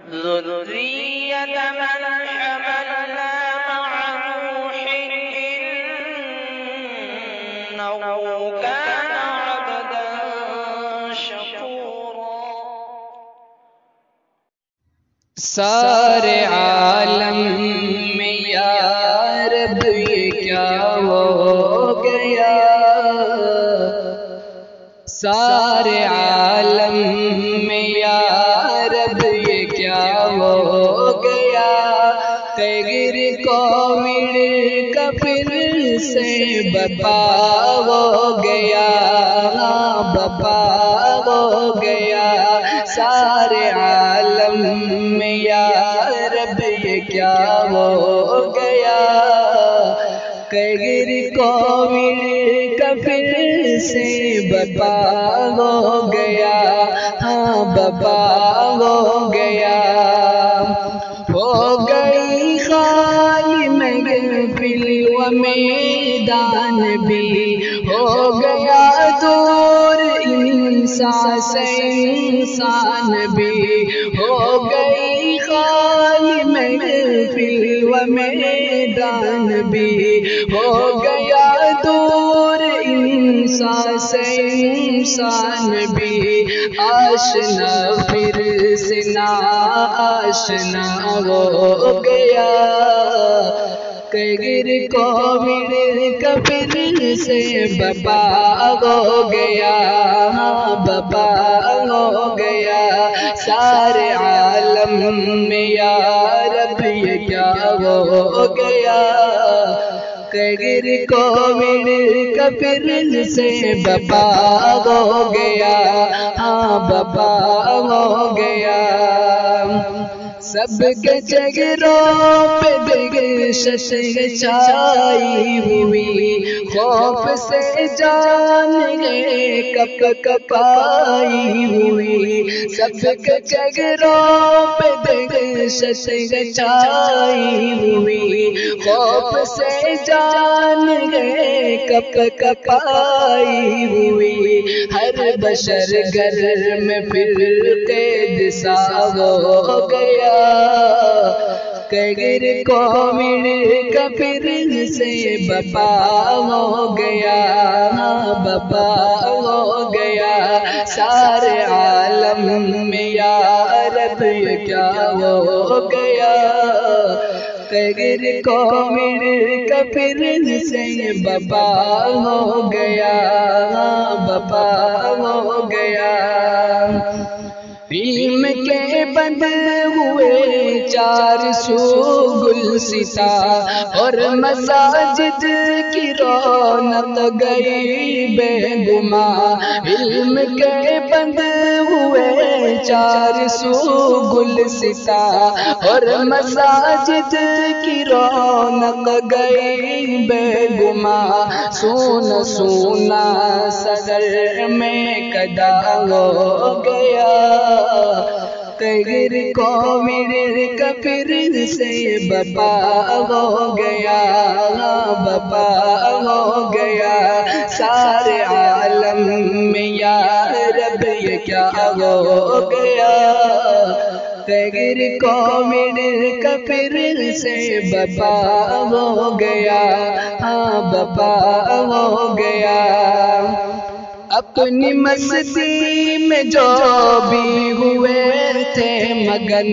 ذرية من حملنا مع نوح إنه كان عبدا شكورا۔ سارے عالم میں یا رب یہ کیا ہو گیا، سارے عالم میں یا رب یہ کیا ہو گیا، غیر کووڈ کا پھر سے بپا ہو گیا، بپا ہو گیا، سارے عالم میں یا رب یہ کیا ہو گیا، غیر کووڈ کا پھر سے بپا ہو گیا، ہاں بپا ہو گیا، ہو گئی خالی محفل و میدان بھی، ہو گیا دور انسان سے انسان بھی، ہو گئی خالی محفل و میدان بھی، ہو گیا دور انسان سے انسان بھی، آشنا پھر سے نا آشنا ہو گیا، غیر کووڈ کا پھر سے بپا ہو گیا، بپا ہو گیا، سارے عالم میں یا رب یہ کیا ہو گیا، غیر کووڈ کا پھر سے بپا ہو گیا، ہاں بپا ہو گیا، سب کے چہروں پہ بخشش چھائی ہوئی، خوف سے جان کپ کپائی ہوئی، سب کے چہروں پہ بخشش چھائی ہوئی، خوف سے جان کپ کپائی ہوئی، ہر بشر گھر میں پھر قید سا ہو گیا، غیر کووڈ کا پھر سے بپا ہو گیا، بپا ہو گیا، سارے عالم میں یا رب یہ کیا ہو گیا، غیر کووڈ کا پھر سے بپا ہو گیا، بپا ہو گیا، علم کے بند ہوئے 400 گلستاں اور مساجد کی رونق گئی بے گماں، علم کے بند ہوئے 400 گلستاں اور مساجد کی رونق گئی بے گماں، سونا سونا صدر میں کدا ہو گیا، غیر کووڈ کا پھر سے بپا ہو گیا، بپا ہو گیا، سارے عالم میں یا رب یہ کیا ہو گیا، غیر کووڈ کا پھر سے بپا ہو گیا، ہاں بپا ہو گیا، اپنی مستی میں جو بھی ہوئے تھے مگن،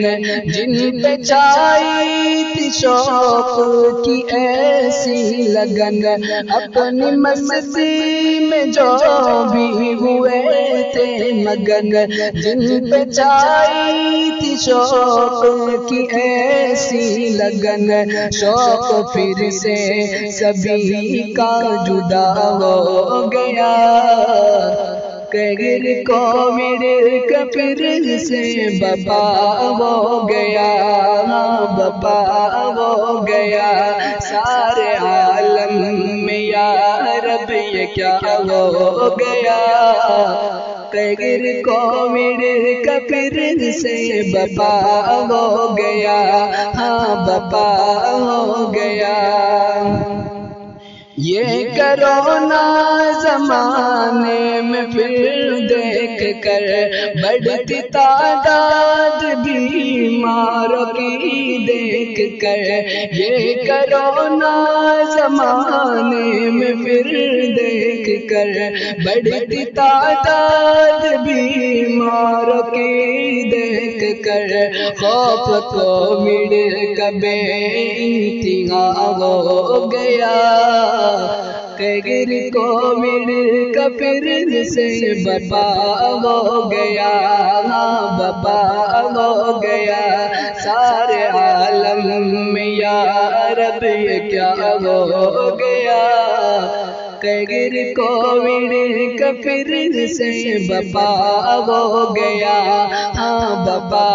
جن پہ چھائی تھی شوق کی ایسی لگن، اپنی مستی میں جو بھی ہوئے تھے مگن، جن پہ چھائی تھی شوق کی ایسی لگن، شوق پھر سے سبھی کا جدا ہو گیا، غیر کووڈ کا پھر سے بپا ہو گیا، بپا ہو گیا، سارے عالم میں یا رب یہ کیا ہو گیا، غیر کووڈ کا پھر سے بپا ہو گیا، ہاں بپا ہو گیا، یہ کرونا زمانے میں پھر دیکھ کر بڑھتی تعداد بیمار کی دیکھ کر یہ کرونا زمانے میں پھر دیکھ کر بڑھتی تعداد بیماروں کی دیکھ کر خوف کووڈ کا بے انتہا ہو گیا کہ کووڈ کا پھر سے وبا ہو گیا وبا ہو گیا سارے عالم میں یا رب یہ کیا ہو گیا کہ کووڈ کا پھر سے وبا ہو گیا وبا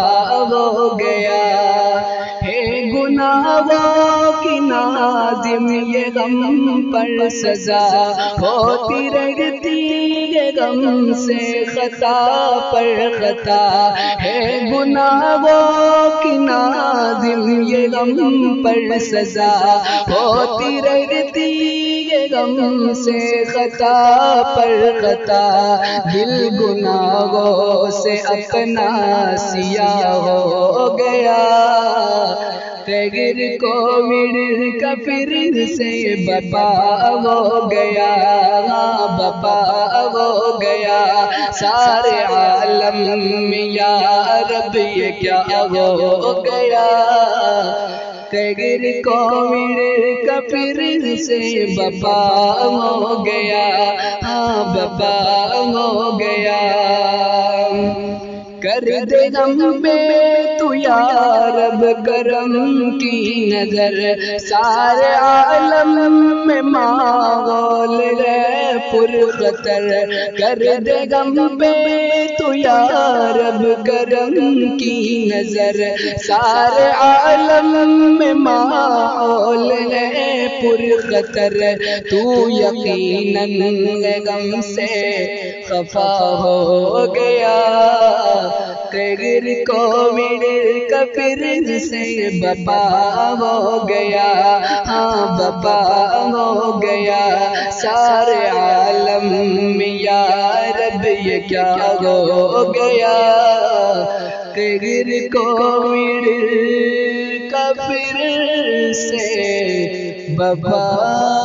ہو گیا ہے گناہوں کی نازم یہ غم پر سزا ہوتی رہتی یہ غم سے خطا پر خطا ہے گناہوں کی نازم یہ غم پر سزا ہوتی رہتی یہ غم سے خطا پر خطا دل گناہوں سے اپنا سیاہ ہو گیا کہ کووڈ کا پھر سے وبا ہو گیا وبا ہو گیا سارے عالم میں یا رب یہ کیا ہو گیا کہ کووڈ کا پھر سے وبا ہو گیا وبا ہو گیا کر دے ہم پہ تو یا رب کرم کی نظر سارے عالم میں ماحول ہے پر خطر کر دے ہم پہ تو یا رب کرم کی نظر سارے عالم میں ماحول ہے پر خطر تو یقیناً غم سے خفا ہو گیا کہ کووڈ کا پھر سے وبا ہو گیا وبا ہو گیا سارے عالم میں یا رب یہ کیا ہو گیا کہ کووڈ کا پھر سے وبا